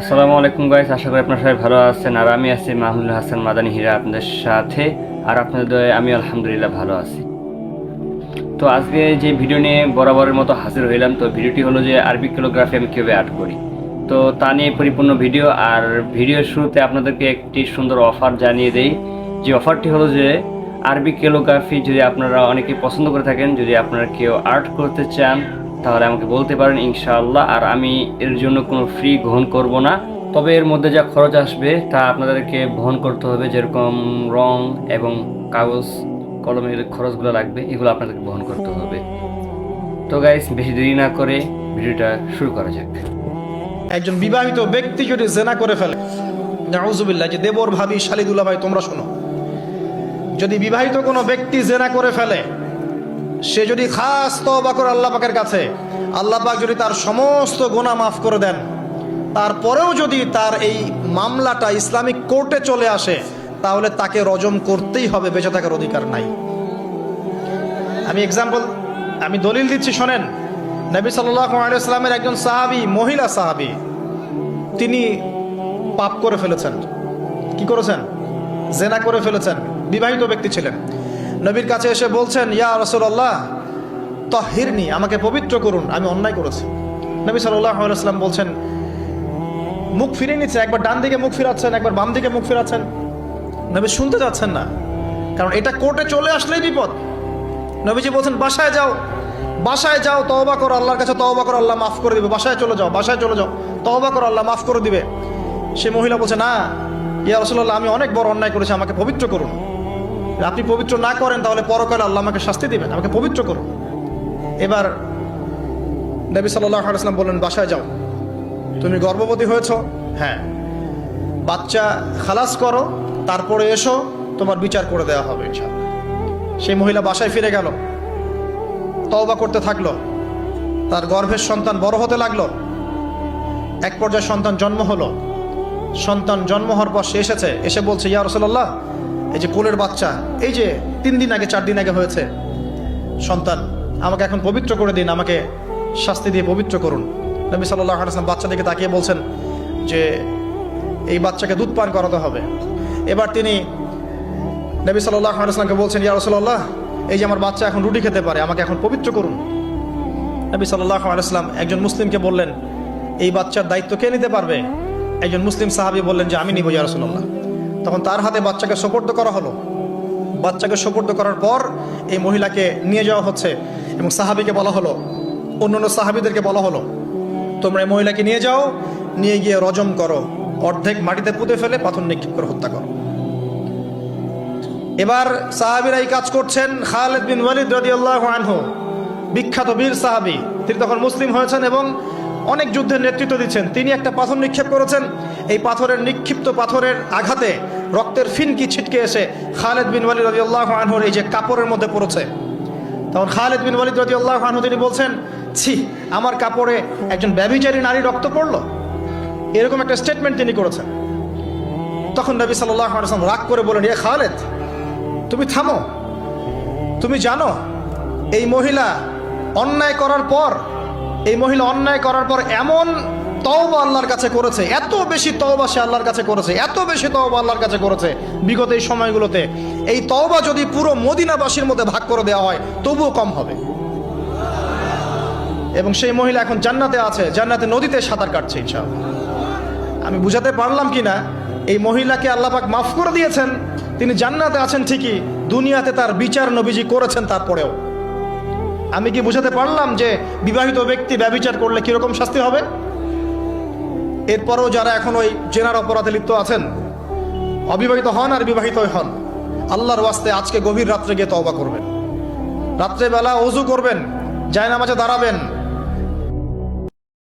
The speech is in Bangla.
আসসালামু আলাইকুম গাইস, আশা করি আপনারা সবাই ভালো আছেন। আর আমি আছি মাহমুদুল হাসান মাদানী হীরা আপনাদের সাথে। আর আপনাদের দয়ায় আমি আলহামদুলিল্লাহ ভালো আছি। তো আজকে যে ভিডিও নিয়ে বরাবরের মতো হাজির হইলাম, তো ভিডিওটি হলো যে আরবি ক্যালিগ্রাফি আমি কীভাবে আর্ট করি, তো তা নিয়ে পরিপূর্ণ ভিডিও। আর ভিডিওর শুরুতে আপনাদেরকে একটি সুন্দর অফার জানিয়ে দেই, যে অফারটি হলো যে আরবি ক্যালিগ্রাফি যদি আপনারা অনেকে পছন্দ করে থাকেন, যদি আপনারা কেউ আর্ট করতে চান তাহলে আমাকে বলতে পারেন ইনশাআল্লাহ। আর আমি এর জন্য কোনো ফ্রি গ্রহণ করব না, তবে এর মধ্যে যা খরচ আসবে তা আপনাদেরকে বহন করতে হবে। যেরকম রং এবং কাগজ কলমের খরচগুলো লাগবে, এগুলো আপনাদেরকে বহন করতে হবে। তো গাইস, বেশি দেরি না করে ভিডিওটা শুরু করা যাক। একজন বিবাহিত ব্যক্তি যদি জেনা করে ফেলে, নাউজুবিল্লাহ, যে দেবর ভাবি শালিদুল্লাহ ভাই তোমরা শোনো, যদি বিবাহিত কোনো ব্যক্তি জেনা করে ফেলে, সে যদি খাস তওবা করে আল্লাহ পাকের কাছে, আল্লাহ পাক যদি তার সমস্ত গুনাহ মাফ করে দেন, তারপরেও যদি তার এই মামলাটা ইসলামিক কোর্টে চলে আসে, তাহলে তাকে রজম করতেই হবে, বেঁচে থাকার অধিকার নাই। আমি দলিল দিচ্ছি, শোনেন। নবী সাল্লাল্লাহু আলাইহি ওয়াসাল্লামের একজন সাহাবী, মহিলা সাহাবী, তিনি পাপ করে ফেলেছেন। কি করেছেন? জেনা করে ফেলেছেন। বিবাহিত ব্যক্তি ছিলেন। নবীর কাছে এসে বলছেন, ইয়া রাসূলুল্লাহ তাহহিরনি, আমাকে পবিত্র করুন, আমি অন্যায় করেছি। নবী সাল্লাল্লাহু আলাইহি ওয়াসাল্লাম বলছেন, মুখ ফিরিয়ে নিচ্ছে, একবার ডান দিকে মুখ ফিরাচ্ছেন, একবার বাম দিকে মুখ ফিরাচ্ছেন। নবী শুনতে যাচ্ছেন না, কারণ এটা কোর্টে চলে আসলেই বিপদ। নবীজি বলছেন, বাসায় যাও, বাসায় যাও, তওবা করো, আল্লাহর কাছে তওবা করো, আল্লাহ মাফ করে দিবে। বাসায় চলে যাও, বাসায় চলে যাও, তওবা করো, আল্লাহ মাফ করে দিবে। সে মহিলা বলছে, না ইয়া রাসূলুল্লাহ, আমি অনেক বড় অন্যায় করেছি, আমাকে পবিত্র করুন। আপনি পবিত্র না করেন তাহলে পরকালে আল্লাহ আমাকে শাস্তি দিবেন, আমাকে পবিত্র করুন। এবার নবী সাল্লাল্লাহু আলাইহি ওয়াসাল্লাম বললেন, বাসায় যাও। তুমি গর্ভবতী হয়েছো? হ্যাঁ। বাচ্চা খালাস করো, তারপরে এসো, তোমার বিচার করে দেওয়া হবে ইনশাআল্লাহ। সেই মহিলা বাসায় ফিরে গেল, তওবা করতে থাকলো। তার গর্ভের সন্তান বড় হতে লাগলো। এক পর্যায়ে সন্তান জন্ম হলো। সন্তান জন্ম হওয়ার পর সে এসে বলছে, ইয়া রাসূলুল্লাহ, এই যে কোলের বাচ্চা, এই যে 3 দিন আগে 4 দিন আগে হয়েছে সন্তান, আমাকে এখন পবিত্র করে দিন, আমাকে শাস্তি দিয়ে পবিত্র করুন। নবী সাল্লাল্লাহু আলাইহি ওয়াসাল্লাম বাচ্চা দিকে তাকিয়ে বলছেন যে এই বাচ্চাকে দুধ পান করাতে হবে। এবার তিনি নবী সাল্লাল্লাহু আলাইহি ওয়াসাল্লামকে বলছেন, ইয়া রাসূলুল্লাহ, এই যে আমার বাচ্চা এখন রুটি খেতে পারে, আমাকে এখন পবিত্র করুন। নবী সাল্লাল্লাহু আলাইহি ওয়াসাল্লাম একজন মুসলিমকে বললেন, এই বাচ্চার দায়িত্ব কে নিতে পারবে? একজন মুসলিম সাহাবী বললেন যে আমি নিব ইয়া রাসূলুল্লাহ। তখন তার হাতে বাচ্চাকে সোপর্দ করা হলো। বাচ্চাকে সোপর্দ করার পর এই মহিলাকে নিয়ে যাওয়া হচ্ছে এবং সাহাবীকে বলা হলো, অন্যান্য সাহাবীদেরকে বলা হলো, তোমরা এই মহিলাকে নিয়ে যাও, নিয়ে গিয়ে রজম করো, অর্ধেক মাটিতে পুঁতে ফেলে পাথর নিক্ষেপ করে হত্যা করো। এবার সাহাবীরা এই কাজ করছেন। খালিদ বিন ওয়ালিদ রাদিয়াল্লাহু আনহু, বিখ্যাত বীর সাহাবী, তিনি তখন মুসলিম হয়েছেন এবং অনেক যুদ্ধের নেতৃত্ব দিচ্ছেন। তিনি একটা পাথর নিক্ষেপ করেছেন। এই নিক্ষিপ্ত পাথরের আঘাতে রক্তের ফিনকি ছিটকে এসে খালিদ বিন ওয়ালিদ রাদিয়াল্লাহু আনহুর এই যে কাপড়ের মধ্যে পড়েছে। তখন খালিদ বিন ওয়ালিদ রাদিয়াল্লাহু আনহু তিনি বলছেন, ছি, আমার কাপড়ে একজন ব্যভিচারী নারী রক্ত পড়লো, এরকম একটা স্টেটমেন্ট তিনি করেছেন। তখন নবী সাল্লাল্লাহু আলাইহি ওয়াসাল্লাম রাগ করে বলেন, ইয়া খালিদ, তুমি থামো। তুমি জানো এই মহিলা অন্যায় করার পর এমন তওবা আল্লাহর কাছে করেছে, এত বেশি তওবা সে আল্লাহর কাছে করেছে, এত বেশি তওবা আল্লাহর কাছে করেছে বিগত এই সময়গুলোতে, এই তওবা যদি পুরো মদিনাবাসীর মধ্যে ভাগ করে দেওয়া হয় তবুও কম হবে। এবং সেই মহিলা এখন জান্নাতে আছে, জান্নাতে নদীতে সাঁতার কাটছে ইনশাআল্লাহ। আমি বুঝাতে পারলাম কিনা? এই মহিলাকে আল্লাহ পাক মাফ করে দিয়েছেন, তিনি জান্নাতে আছেন ঠিকই, দুনিয়াতে তার বিচার নবীজি করেছেন তারপরেও। আমি কি বুঝাতে পারলাম যে বিবাহিত ব্যক্তি ব্যভিচার করলে কিরকম শাস্তি হবে? এরপরেও যারা এখন ওই জেনার অপরাধে লিপ্ত আছেন, অবিবাহিত হন আর বিবাহিত হন, আল্লাহর ওয়াস্তে আজকে গভীর রাত্রে গিয়ে তওবা করবেন, রাত্রেবেলা ওযু করবেন, জায়নামাজে দাঁড়াবেন,